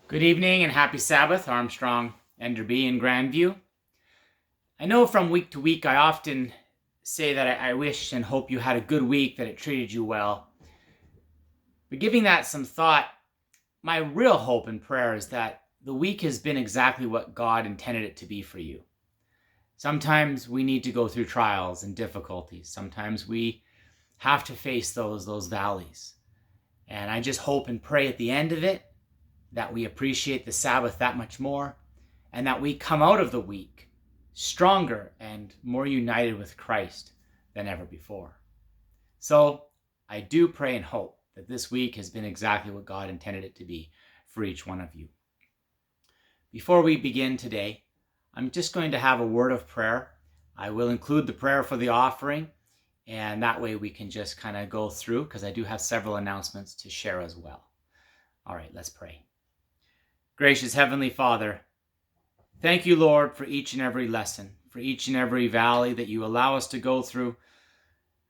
Good evening and happy Sabbath, Armstrong, Enderby, and Grandview. I know from week to week I often say that I wish and hope you had a good week, that it treated you well. But giving that some thought, my real hope and prayer is that the week has been exactly what God intended it to be for you. Sometimes we need to go through trials and difficulties. Sometimes we have to face those valleys. And I just hope and pray at the end of it that we appreciate the Sabbath that much more, and that we come out of the week stronger and more united with Christ than ever before. So I do pray and hope that this week has been exactly what God intended it to be for each one of you. Before we begin today, I'm just going to have a word of prayer. I will include the prayer for the offering, and that way we can just kind of go through, because I do have several announcements to share as well. All right, let's pray. Gracious Heavenly Father, thank you, Lord, for each and every lesson, for each and every valley that you allow us to go through.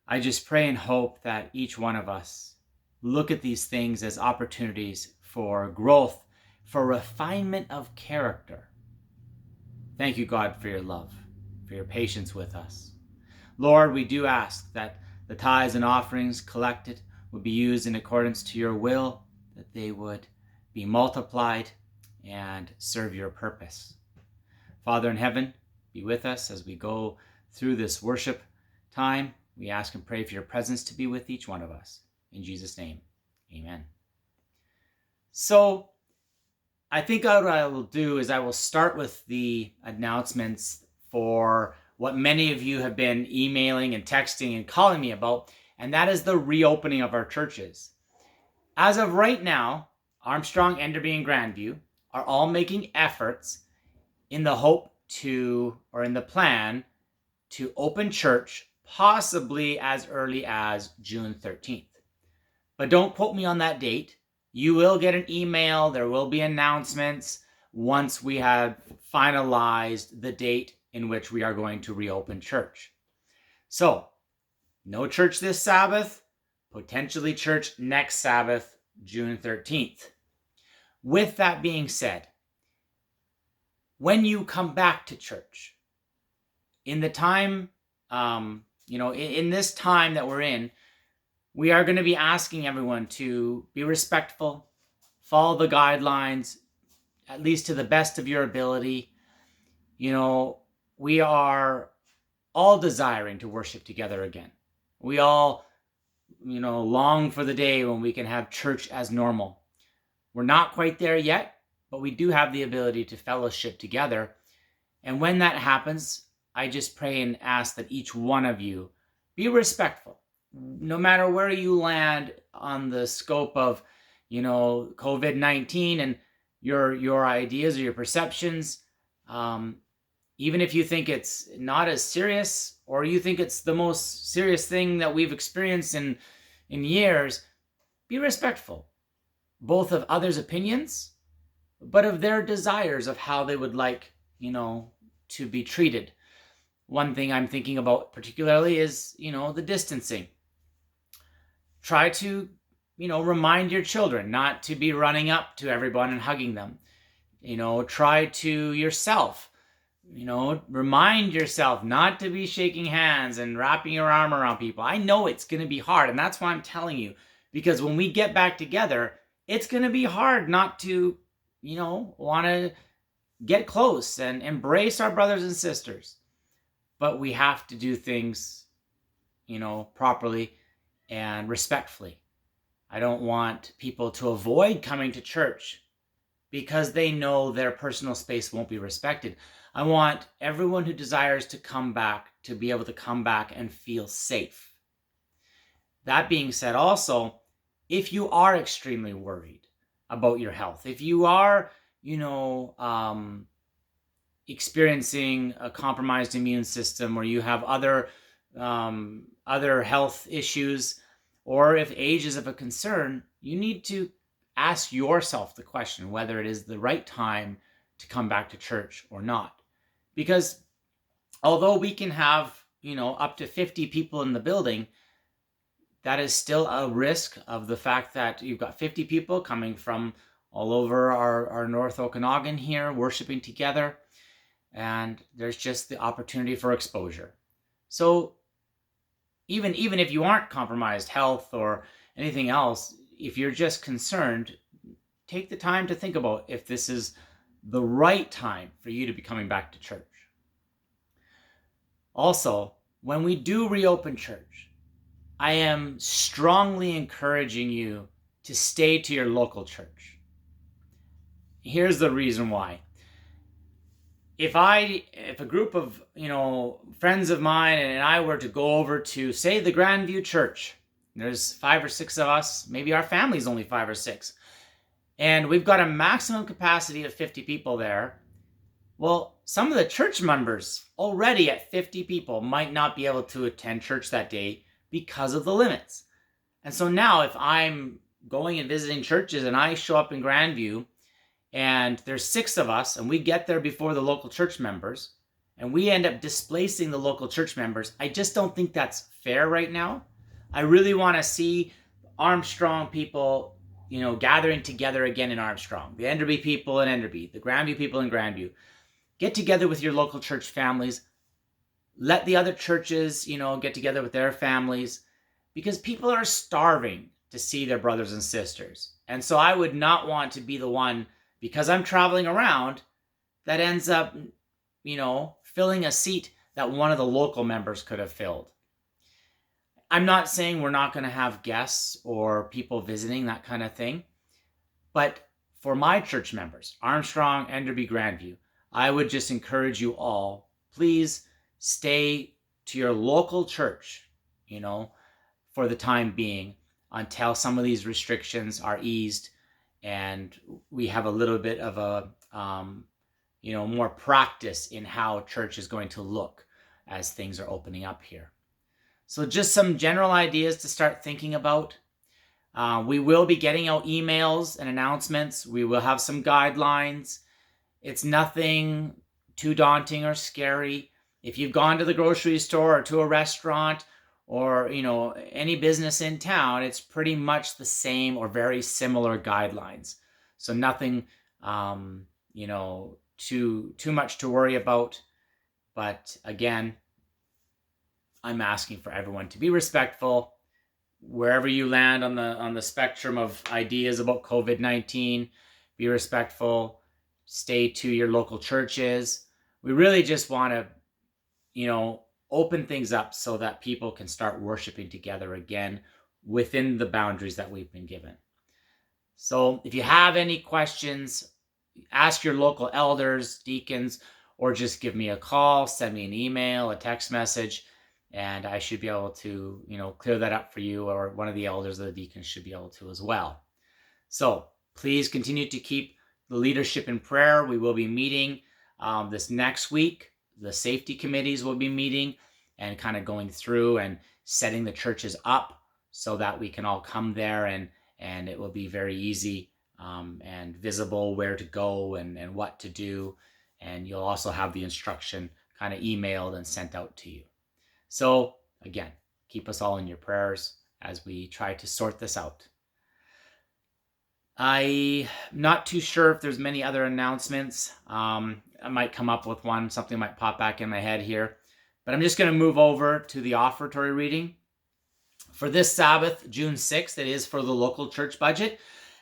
I just pray and hope that each one of us look at these things as opportunities for growth, for refinement of character. Thank you, God, for your love, for your patience with us. Lord, we do ask that the tithes and offerings collected would be used in accordance to your will, that they would be multiplied and serve your purpose. Father in heaven, be with us as we go through this worship time. We ask and pray for your presence to be with each one of us. In Jesus' name, amen. So I think what I will do is I will start with the announcements for what many of you have been emailing and texting and calling me about, and that is the reopening of our churches. As of right now, Armstrong, Enderby, and Grandview are all making efforts in the hope to, or in the plan to open church possibly as early as June 13th. But don't quote me on that date. You will get an email. There will be announcements once we have finalized the date in which we are going to reopen church. So, no church this Sabbath, potentially church next Sabbath, June 13th. With that being said, when you come back to church, in the time, in this time that we're in, we are going to be asking everyone to be respectful, follow the guidelines, at least to the best of your ability. We are all desiring to worship together again. We all, long for the day when we can have church as normal. We're not quite there yet, but we do have the ability to fellowship together. And when that happens, I just pray and ask that each one of you be respectful. No matter where you land on the scope of, COVID-19 and your ideas or your perceptions, even if you think it's not as serious, or you think it's the most serious thing that we've experienced in years, be respectful, both of others' opinions, but of their desires of how they would like, to be treated. One thing I'm thinking about particularly is, the distancing. Try to, remind your children not to be running up to everyone and hugging them. Try to yourself, remind yourself not to be shaking hands and wrapping your arm around people. I know it's going to be hard, and that's why I'm telling you, because when we get back together, it's going to be hard not to, want to get close and embrace our brothers and sisters. But we have to do things, properly and respectfully. I don't want people to avoid coming to church because they know their personal space won't be respected. I want everyone who desires to come back to be able to come back and feel safe. That being said, also, if you are extremely worried about your health, if you are, experiencing a compromised immune system, or you have other health issues, or if age is of a concern, you need to ask yourself the question whether it is the right time to come back to church or not. Because although we can have, up to 50 people in the building, that is still a risk of the fact that you've got 50 people coming from all over our North Okanagan here, worshiping together. And there's just the opportunity for exposure. So even if you aren't compromised health or anything else, if you're just concerned, take the time to think about if this is the right time for you to be coming back to church. Also, when we do reopen church, I am strongly encouraging you to stay to your local church. Here's the reason why. If a group of, friends of mine and I were to go over to, say, the Grandview Church, there's 5 or 6 of us, maybe our family's only 5 or 6, and we've got a maximum capacity of 50 people there. Well, some of the church members already at 50 people might not be able to attend church that day because of the limits. And so now if I'm going and visiting churches and I show up in Grandview and there's 6 of us and we get there before the local church members and we end up displacing the local church members, I just don't think that's fair right now. I really want to see Armstrong people, gathering together again in Armstrong, the Enderby people in Enderby, the Grandview people in Grandview. Get together with your local church families. Let the other churches, get together with their families, because people are starving to see their brothers and sisters. And so I would not want to be the one, because I'm traveling around, that ends up, filling a seat that one of the local members could have filled. I'm not saying we're not going to have guests or people visiting, that kind of thing. But for my church members, Armstrong, Enderby, Grandview, I would just encourage you all, please stay to your local church, for the time being, until some of these restrictions are eased and we have a little bit of a, more practice in how church is going to look as things are opening up here. So just some general ideas to start thinking about. We will be getting out emails and announcements. We will have some guidelines. It's nothing too daunting or scary. If you've gone to the grocery store or to a restaurant or, any business in town, it's pretty much the same or very similar guidelines. So nothing, too much to worry about. But again, I'm asking for everyone to be respectful wherever you land on the spectrum of ideas about COVID-19. Be respectful. Stay to your local churches. We really just want to, open things up so that people can start worshiping together again within the boundaries that we've been given. So if you have any questions, ask your local elders, deacons, or just give me a call, send me an email, a text message, and I should be able to, clear that up for you, or one of the elders or the deacons should be able to as well. So please continue to keep the leadership in prayer. We will be meeting this next week. The safety committees will be meeting and kind of going through and setting the churches up so that we can all come there and it will be very easy and visible where to go and what to do. And you'll also have the instruction kind of emailed and sent out to you. So again, keep us all in your prayers as we try to sort this out. I'm not too sure if there's many other announcements. I might come up with one. Something might pop back in my head here. But I'm just going to move over to the offertory reading. For this Sabbath, June 6th, it is for the local church budget.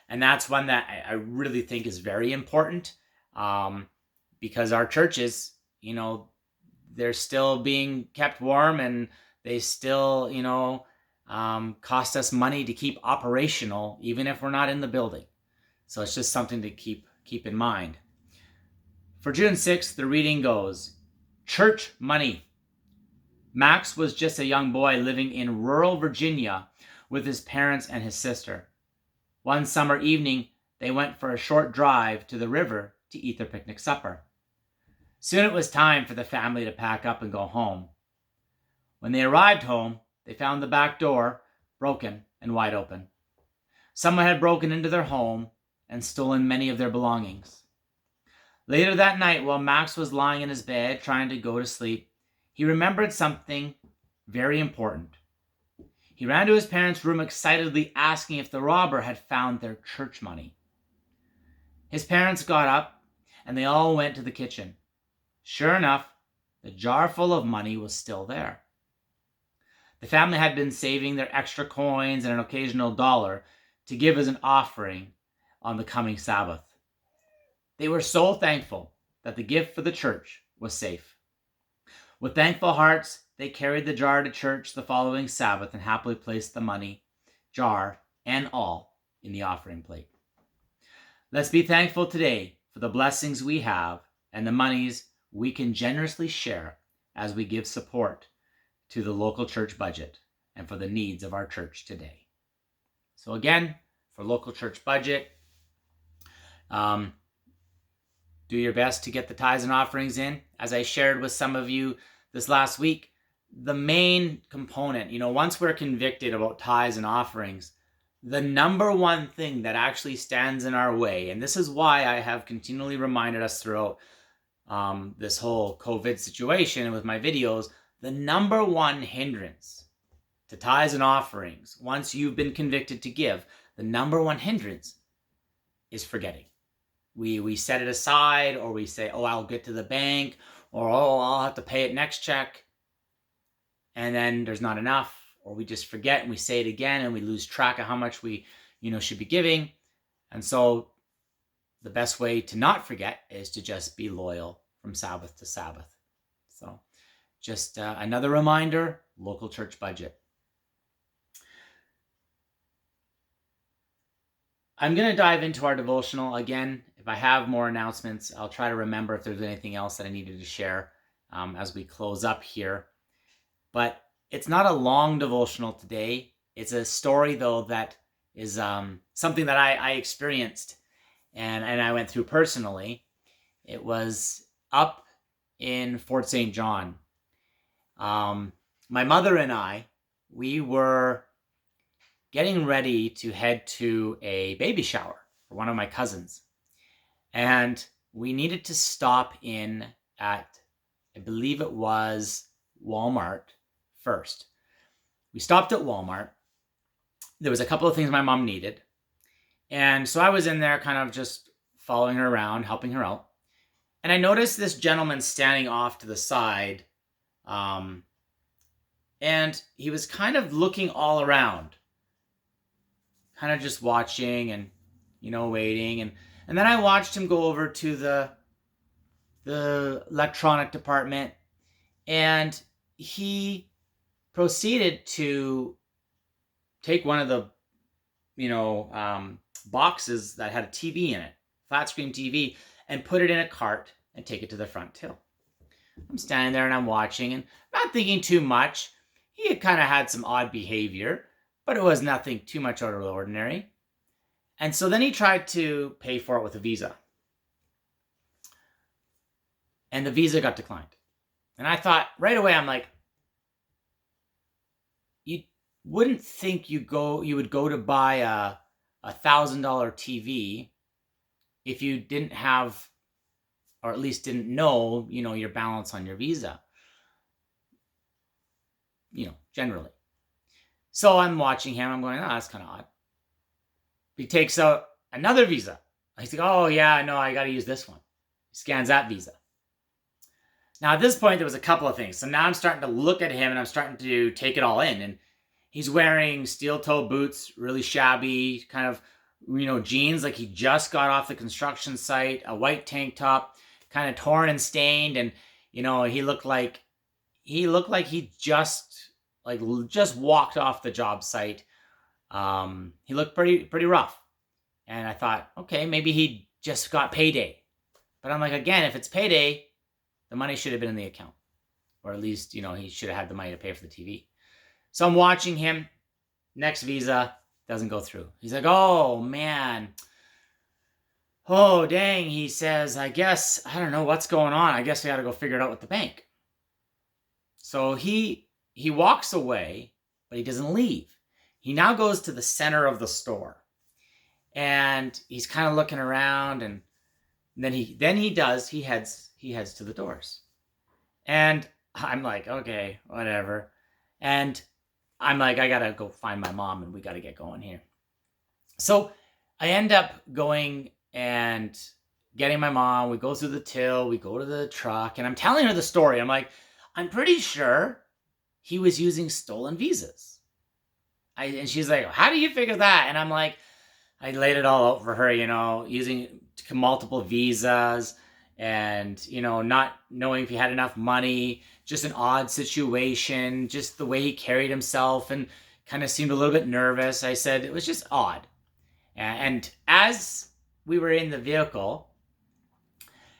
And that's one that I really think is very important because our churches, they're still being kept warm and they still, cost us money to keep operational, even if we're not in the building. So it's just something to keep in mind. For June 6th, the reading goes, Church Money. Max was just a young boy living in rural Virginia with his parents and his sister. One summer evening, they went for a short drive to the river to eat their picnic supper. Soon it was time for the family to pack up and go home. When they arrived home, they found the back door broken and wide open. Someone had broken into their home and stolen many of their belongings. Later that night, while Max was lying in his bed trying to go to sleep, he remembered something very important. He ran to his parents' room excitedly asking if the robber had found their church money. His parents got up and they all went to the kitchen. Sure enough, the jar full of money was still there. The family had been saving their extra coins and an occasional dollar to give as an offering on the coming Sabbath. They were so thankful that the gift for the church was safe. With thankful hearts, they carried the jar to church the following Sabbath and happily placed the money, jar, and all in the offering plate. Let's be thankful today for the blessings we have and the monies we can generously share as we give support to the local church budget and for the needs of our church today. So again, for local church budget, do your best to get the tithes and offerings in. As I shared with some of you this last week, the main component, once we're convicted about tithes and offerings, the number one thing that actually stands in our way, and this is why I have continually reminded us throughout this whole COVID situation with my videos, the number one hindrance to tithes and offerings, once you've been convicted to give, the number one hindrance is forgetting. We set it aside, or we say, I'll get to the bank, or I'll have to pay it next check. And then there's not enough, or we just forget and we say it again and we lose track of how much we, should be giving. And so the best way to not forget is to just be loyal from Sabbath to Sabbath. So just another reminder, local church budget. I'm going to dive into our devotional again. If I have more announcements, I'll try to remember if there's anything else that I needed to share as we close up here. But it's not a long devotional today. It's a story, though, that is something that I experienced and I went through personally. It was up in Fort St. John. My mother and I, we were getting ready to head to a baby shower for one of my cousins. And we needed to stop in at, I believe it was Walmart first. We stopped at Walmart. There was a couple of things my mom needed. And so I was in there kind of just following her around, helping her out. And I noticed this gentleman standing off to the side. And he was kind of looking all around. Kind of just watching and, waiting. And then I watched him go over to the electronic department, and he proceeded to take one of the, boxes that had a TV in it, flat screen TV, and put it in a cart and take it to the front till. I'm standing there and I'm watching and not thinking too much. He had kind of had some odd behavior, but it was nothing too much out of the ordinary. And so then he tried to pay for it with a Visa. And the Visa got declined. And I thought right away, I'm like, you wouldn't think you would go to buy a $1,000 TV if you didn't have, or at least didn't know, your balance on your Visa. Generally. So I'm watching him. I'm going, that's kind of odd. He takes out another Visa. He's like, oh, yeah, no, I got to use this one. He scans that Visa. Now, at this point, there was a couple of things. So now I'm starting to look at him and I'm starting to take it all in. And he's wearing steel-toe boots, really shabby, kind of, jeans like he just got off the construction site, a white tank top, kind of torn and stained. And, he looked like he just walked off the job site. He looked pretty rough. And I thought, okay, maybe he just got payday. But I'm like, again, if it's payday, the money should have been in the account. Or at least, he should have had the money to pay for the TV. So I'm watching him. Next Visa doesn't go through. He's like, oh, man. Oh, dang. He says, I don't know what's going on. I guess we got to go figure it out with the bank. So he walks away, but he doesn't leave. He now goes to the center of the store. And he's kind of looking around, and then he heads to the doors. And I'm like, okay, whatever. And I'm like, I gotta go find my mom and we gotta get going here. So I end up going and getting my mom. We go through the till, we go to the truck, and I'm telling her the story. I'm like, I'm pretty sure he was using stolen visas. And she's like, how do you figure that? And I'm like, I laid it all out for her, using multiple visas and, not knowing if he had enough money, just an odd situation, just the way he carried himself and kind of seemed a little bit nervous. I said it was just odd. And as we were in the vehicle,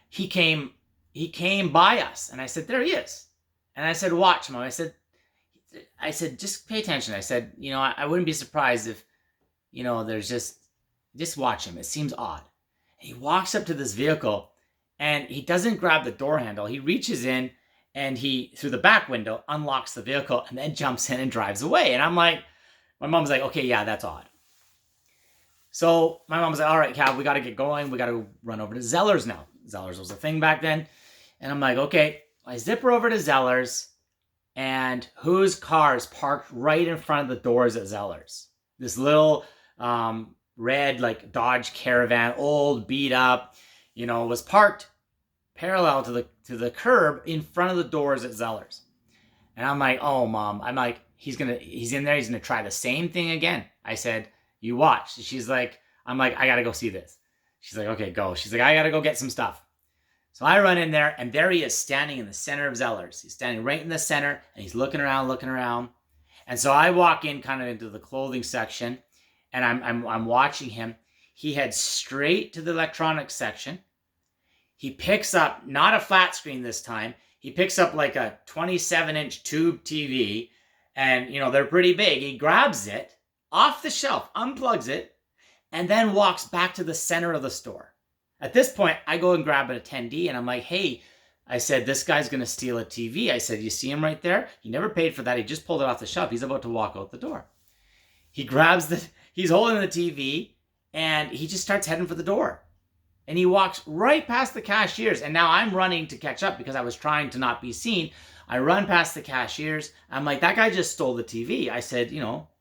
he came by us, and I said, there he is. And I said, watch, Mom. I said, just pay attention. I said, I wouldn't be surprised if, there's just watch him. It seems odd. And he walks up to this vehicle, and he doesn't grab the door handle. He reaches in, and he, through the back window, unlocks the vehicle, and then jumps in and drives away. And I'm like, my mom's like, okay, yeah, that's odd. So my mom's like, all right, Cav, we got to get going. We got to run over to Zeller's now. Zeller's was a thing back then. And I'm like, okay. I zip her over to Zeller's, and whose car is parked right in front of the doors at Zeller's? This little red, like, Dodge Caravan, old, beat up, was parked parallel to the curb in front of the doors at Zeller's. And I'm like, oh, Mom. I'm like, he's in there. He's going to try the same thing again. I said, you watch. She's like, I'm like, I got to go see this. She's like, okay, go. She's like, I got to go get some stuff. So I run in there, and there he is standing in the center of Zeller's. He's standing right in the center, and he's looking around. And so I walk in kind of into the clothing section, and I'm watching him. He heads straight to the electronics section. He picks up, not a flat screen this time, he picks up like a 27-inch tube TV, and, they're pretty big. He grabs it off the shelf, unplugs it, and then walks back to the center of the store. At this point, I go and grab an attendee, and I'm like, hey, I said, this guy's going to steal a TV. I said, you see him right there? He never paid for that. He just pulled it off the shelf. He's about to walk out the door. He's holding the TV, and he just starts heading for the door. And he walks right past the cashiers. And now I'm running to catch up because I was trying to not be seen. I run past the cashiers. I'm like, that guy just stole the TV. I said,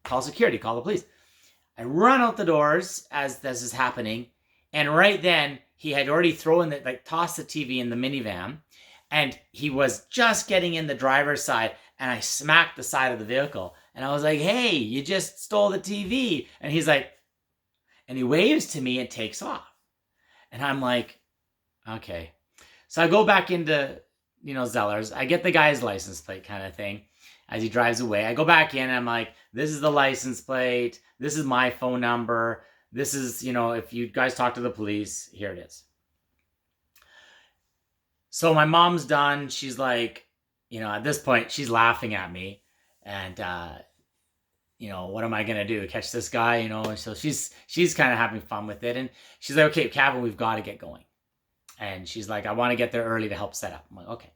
call security, call the police. I run out the doors as this is happening. And right then, he had already tossed the TV in the minivan. And he was just getting in the driver's side. And I smacked the side of the vehicle. And I was like, hey, you just stole the TV. And he's like, and he waves to me and takes off. And I'm like, okay. So I go back into, Zeller's. I get the guy's license plate kind of thing as he drives away. I go back in and I'm like, this is the license plate. This is my phone number. This is, if you guys talk to the police, here it is. So my mom's done. She's like, at this point, she's laughing at me. And, what am I going to do? Catch this guy, And so she's kind of having fun with it. And she's like, okay, Calvin, we've got to get going. And she's like, I want to get there early to help set up. I'm like, okay.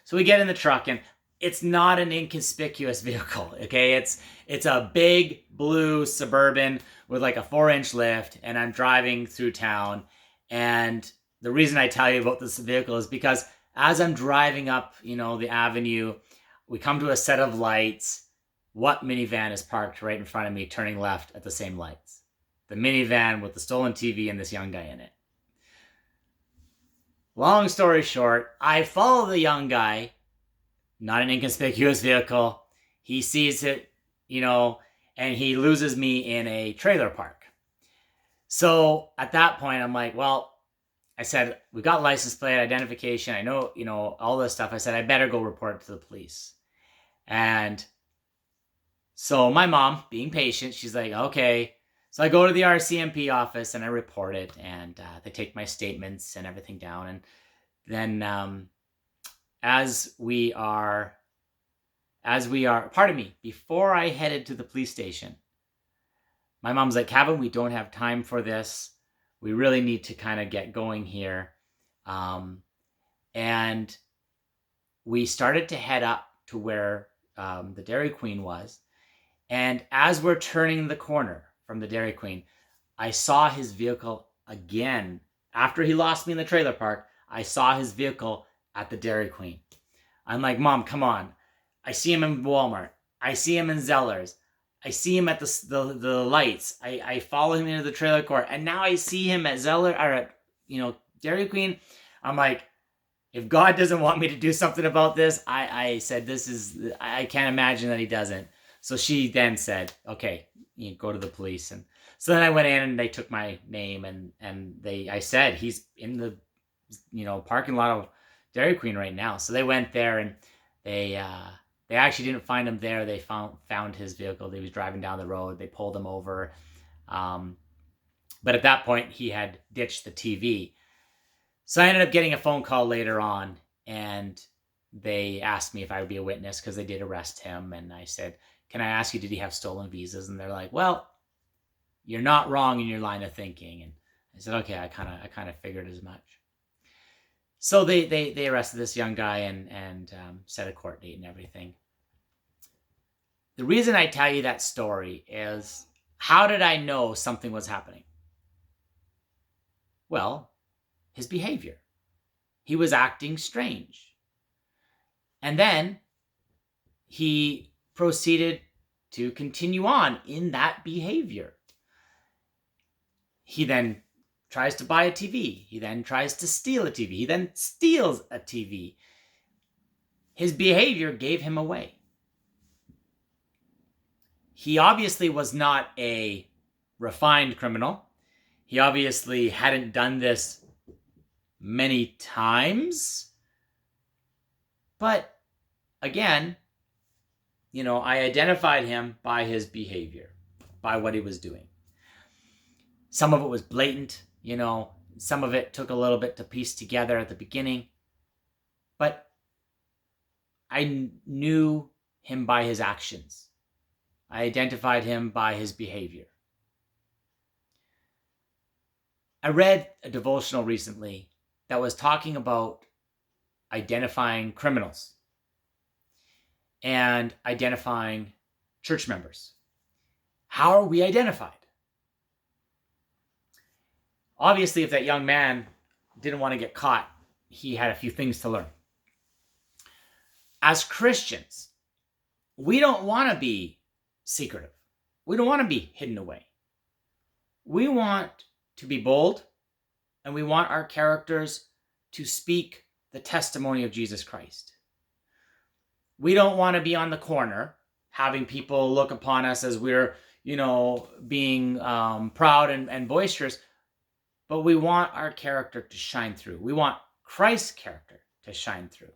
So we get in the truck, and it's not an inconspicuous vehicle, okay? It's a big blue Suburban with like a 4-inch lift, and I'm driving through town. And the reason I tell you about this vehicle is because as I'm driving up, the avenue, we come to a set of lights. What minivan is parked right in front of me, turning left at the same lights? The minivan with the stolen TV and this young guy in it. Long story short, I follow the young guy, not an inconspicuous vehicle. He sees it, and he loses me in a trailer park. So at that point, I'm like, well, I said, we got license plate, identification. I know, all this stuff. I said, I better go report it to the police. And so my mom, being patient, she's like, okay. So I go to the RCMP office and I report it, and they take my statements and everything down. And then before I headed to the police station, my mom's like, Kevin, we don't have time for this. We really need to kind of get going here. And we started to head up to where the Dairy Queen was. And as we're turning the corner from the Dairy Queen, I saw his vehicle again. After he lost me in the trailer park, I saw his vehicle at the Dairy Queen. I'm like, Mom, come on. I see him in Walmart. I see him in Zeller's. I see him at the lights. I follow him into the trailer court, and now I see him at Zeller or at Dairy Queen. I'm like, if God doesn't want me to do something about this, I said I can't imagine that he doesn't. So she then said, okay, you go to the police. And so then I went in and they took my name and I said, he's in the parking lot of Dairy Queen right now. So they went there and they actually didn't find him there. They found his vehicle. He was driving down the road. They pulled him over. But at that point he had ditched the TV. So I ended up getting a phone call later on, and they asked me if I would be a witness because they did arrest him. And I said, can I ask you, did he have stolen visas? And they're like, well, you're not wrong in your line of thinking. And I said, okay, I kind of figured as much. So they arrested this young guy and set a court date and everything. The reason I tell you that story is, how did I know something was happening? Well, his behavior. He was acting strange. And then he proceeded to continue on in that behavior. He then tries to buy a TV. He then tries to steal a TV. He then steals a TV. His behavior gave him away. He obviously was not a refined criminal. He obviously hadn't done this many times. But again, I identified him by his behavior, by what he was doing. Some of it was blatant, some of it took a little bit to piece together at the beginning. But I knew him by his actions. I identified him by his behavior. I read a devotional recently that was talking about identifying criminals and identifying church members. How are we identified? Obviously, if that young man didn't want to get caught, he had a few things to learn. As Christians, we don't want to be secretive. We don't want to be hidden away. We want to be bold, and we want our characters to speak the testimony of Jesus Christ. We don't want to be on the corner having people look upon us as we're, being proud and boisterous, but we want our character to shine through. We want Christ's character to shine through.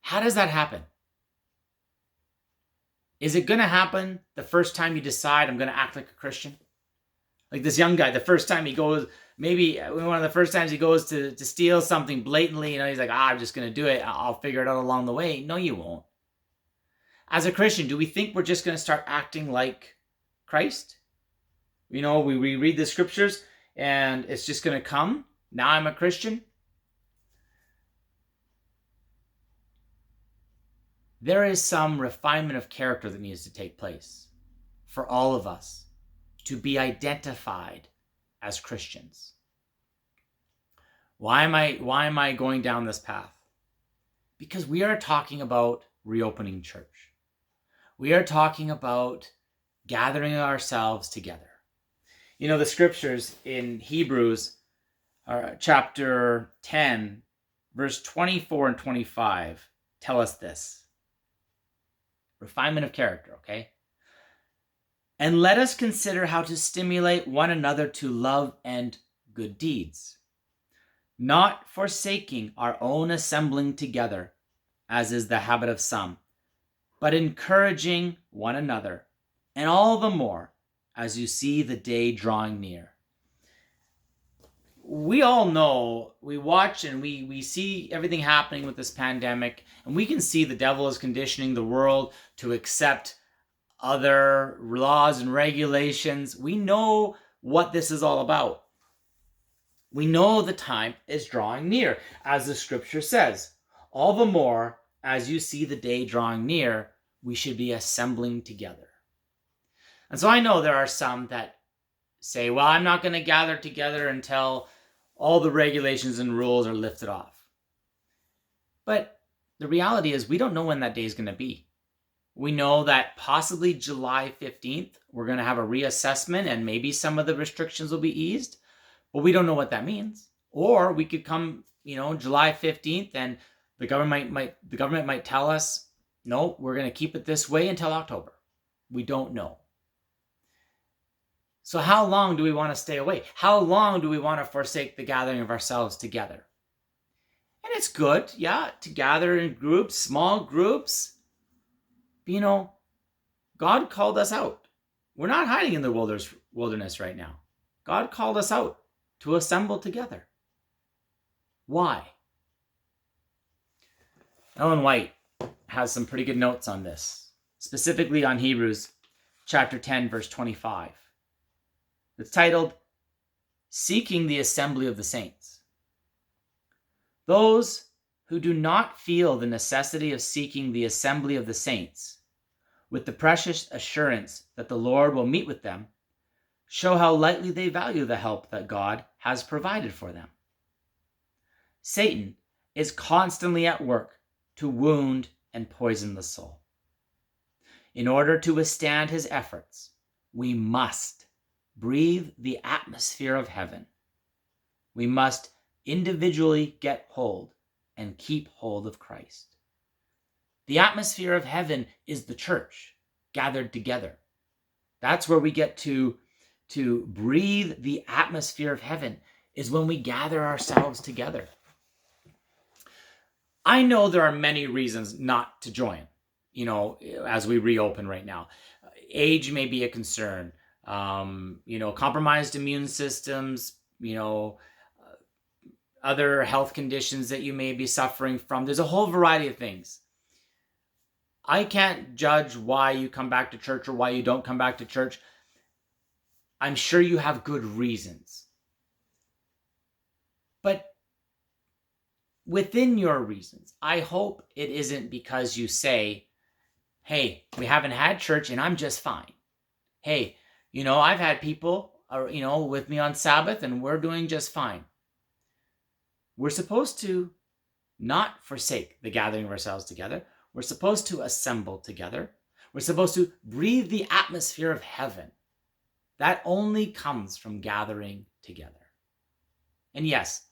How does that happen? Is it going to happen the first time you decide, I'm going to act like a Christian? Like this young guy, the first time he goes, maybe one of the first times he goes to steal something blatantly, he's like, I'm just going to do it. I'll figure it out along the way. No, you won't. As a Christian, do we think we're just going to start acting like Christ? We read the scriptures and it's just going to come. Now I'm a Christian. There is some refinement of character that needs to take place for all of us to be identified as Christians. Why am I going down this path? Because we are talking about reopening church. We are talking about gathering ourselves together. The scriptures in Hebrews chapter 10, verse 24 and 25 tell us this. Refinement of character, okay? And let us consider how to stimulate one another to love and good deeds, not forsaking our own assembling together, as is the habit of some, but encouraging one another, and all the more as you see the day drawing near. We all know, we watch and we see everything happening with this pandemic, and we can see the devil is conditioning the world to accept other laws and regulations. We know what this is all about. We know the time is drawing near, as the scripture says. All the more as you see the day drawing near, we should be assembling together. And so I know there are some that say, well, I'm not going to gather together until all the regulations and rules are lifted off. But the reality is we don't know when that day is going to be. We know that possibly July 15th, we're going to have a reassessment and maybe some of the restrictions will be eased, but we don't know what that means. Or we could come, July 15th and the government might tell us, no, we're going to keep it this way until October. We don't know. So how long do we want to stay away? How long do we want to forsake the gathering of ourselves together? And it's good, to gather in groups, small groups. But, God called us out. We're not hiding in the wilderness right now. God called us out to assemble together. Why? Ellen White has some pretty good notes on this, specifically on Hebrews chapter 10, verse 25. It's titled, Seeking the Assembly of the Saints. Those who do not feel the necessity of seeking the assembly of the saints, with the precious assurance that the Lord will meet with them, show how lightly they value the help that God has provided for them. Satan is constantly at work to wound and poison the soul. In order to withstand his efforts, we must breathe the atmosphere of heaven. We must individually get hold and keep hold of Christ. The atmosphere of heaven is the church gathered together. That's where we get to breathe the atmosphere of heaven, is when we gather ourselves together. I know there are many reasons not to join, as we reopen right now. Age may be a concern. Compromised immune systems, other health conditions that you may be suffering from. There's a whole variety of things. I can't judge why you come back to church or why you don't come back to church. I'm sure you have good reasons. But within your reasons, I hope it isn't because you say, hey, we haven't had church and I'm just fine. Hey, I've had people, with me on Sabbath and we're doing just fine. We're supposed to not forsake the gathering of ourselves together. We're supposed to assemble together. We're supposed to breathe the atmosphere of heaven. That only comes from gathering together. And yes,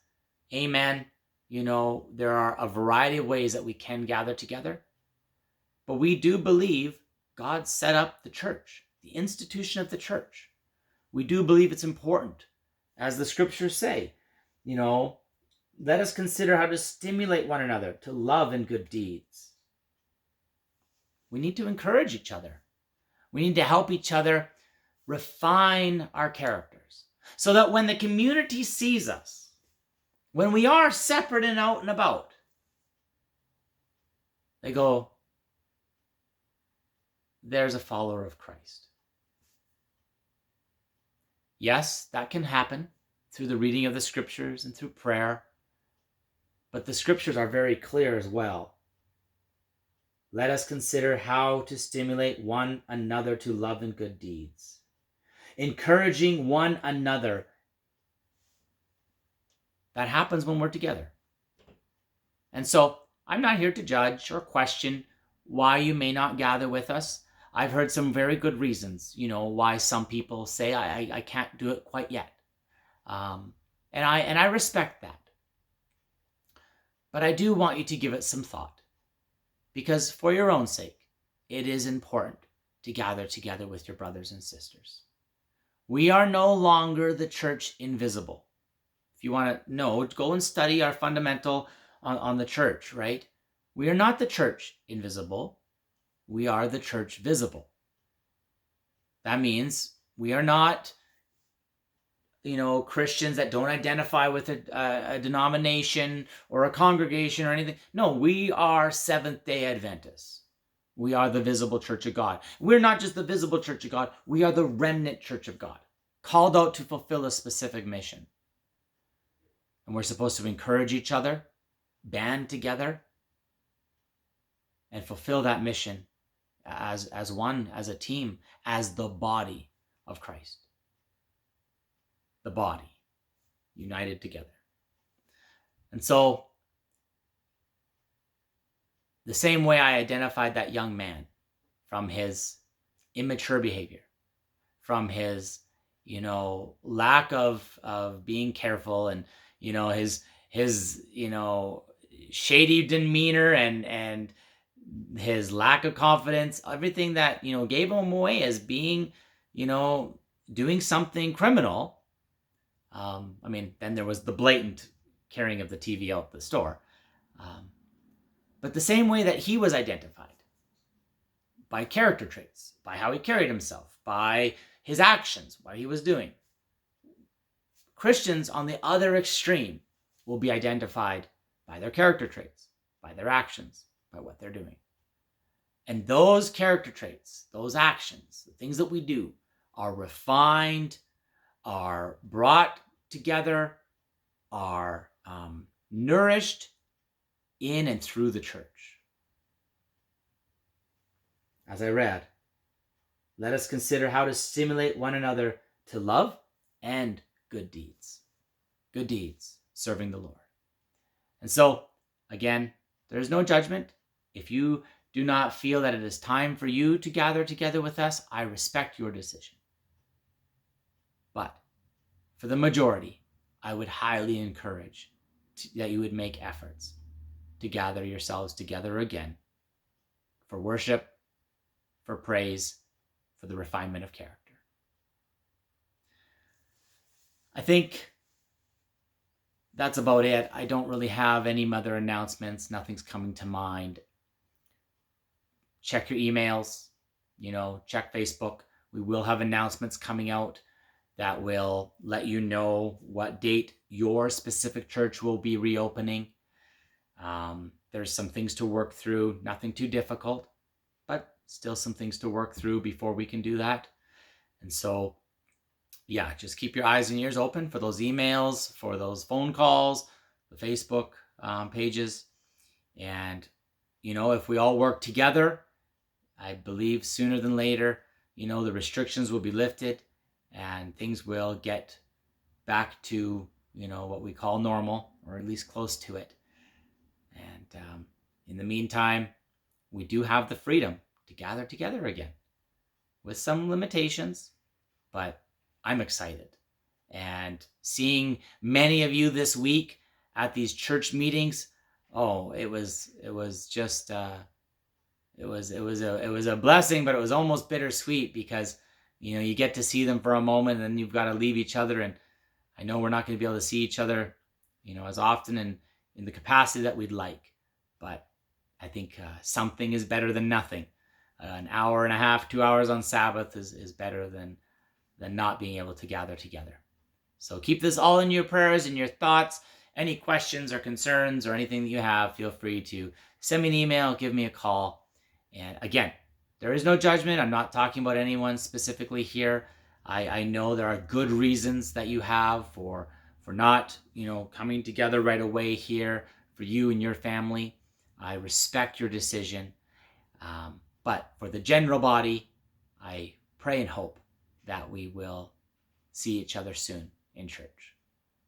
amen, there are a variety of ways that we can gather together. But we do believe God set up the church, the institution of the church. We do believe it's important. As the scriptures say, let us consider how to stimulate one another to love and good deeds. We need to encourage each other. We need to help each other refine our characters so that when the community sees us, when we are separate and out and about, they go, there's a follower of Christ. Yes, that can happen through the reading of the scriptures and through prayer, but the scriptures are very clear as well. Let us consider how to stimulate one another to love and good deeds, encouraging one another. That happens when we're together. And so I'm not here to judge or question why you may not gather with us. I've heard some very good reasons, why some people say I can't do it quite yet. And I respect that. But I do want you to give it some thought, because for your own sake, it is important to gather together with your brothers and sisters. We are no longer the church invisible. If you want to know, go and study our fundamental on the church, right? We are not the church invisible. We are the church visible. That means we are not, Christians that don't identify with a denomination or a congregation or anything. No, we are Seventh-day Adventists. We are the visible church of God. We're not just the visible church of God. We are the remnant church of God, called out to fulfill a specific mission. And we're supposed to encourage each other, band together, and fulfill that mission as one, as a team, as the body of Christ. The body, united together. And so, the same way I identified that young man from his immature behavior, from his, lack of being careful, and, his, shady demeanor, and his lack of confidence, everything that, gave him away as being, doing something criminal. Then there was the blatant carrying of the TV out the store. But the same way that he was identified by character traits, by how he carried himself, by his actions, what he was doing, Christians on the other extreme will be identified by their character traits, by their actions, by what they're doing. And those character traits, those actions, the things that we do are refined, are brought together, are nourished in and through the church. As I read, let us consider how to stimulate one another to love and good deeds. Good deeds, serving the Lord. And so, again, there is no judgment. If you do not feel that it is time for you to gather together with us, I respect your decision. But for the majority, I would highly encourage that you would make efforts to gather yourselves together again for worship, for praise, for the refinement of character. I think that's about it. I don't really have any other announcements. Nothing's coming to mind. Check your emails, check Facebook. We will have announcements coming out that will let you know what date your specific church will be reopening. There's some things to work through, nothing too difficult, but still some things to work through before we can do that. And so, just keep your eyes and ears open for those emails, for those phone calls, the Facebook pages. And, if we all work together, I believe sooner than later, the restrictions will be lifted and things will get back to, what we call normal, or at least close to it. And in the meantime, we do have the freedom to gather together again with some limitations, but I'm excited. And seeing many of you this week at these church meetings, it was just it was a blessing, but it was almost bittersweet because you get to see them for a moment and then you've got to leave each other. And I know we're not going to be able to see each other, as often and in the capacity that we'd like. But I think something is better than nothing. An hour and a half, 2 hours on Sabbath is better than not being able to gather together. So keep this all in your prayers and your thoughts. Any questions or concerns or anything that you have, feel free to send me an email, give me a call. And again, there is no judgment. I'm not talking about anyone specifically here. I know there are good reasons that you have for not, coming together right away here for you and your family. I respect your decision. But for the general body, I pray and hope that we will see each other soon in church.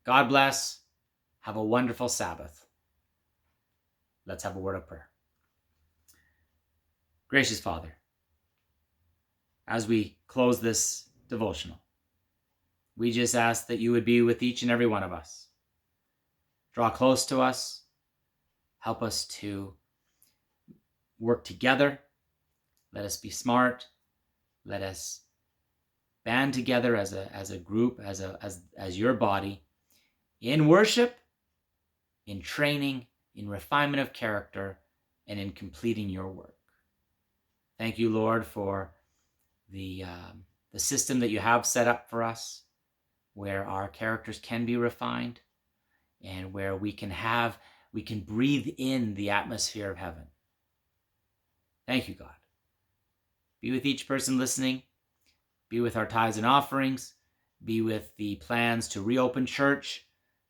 God bless. Have a wonderful Sabbath. Let's have a word of prayer. Gracious Father, as we close this devotional, we just ask that you would be with each and every one of us. Draw close to us. Help us to work together. Let us be smart. Let us band together as a group, as your body, in worship, in training, in refinement of character, and in completing your work. Thank you, Lord, for the system that you have set up for us, where our characters can be refined, and where we can breathe in the atmosphere of heaven. Thank you, God. Be with each person listening. Be with our tithes and offerings. Be with the plans to reopen church.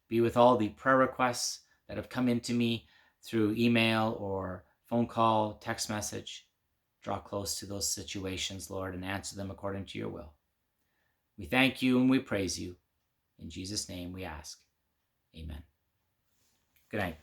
Be with all the prayer requests that have come into me through email or phone call, text message. Draw close to those situations, Lord, and answer them according to your will. We thank you and we praise you. In Jesus' name we ask. Amen. Good night.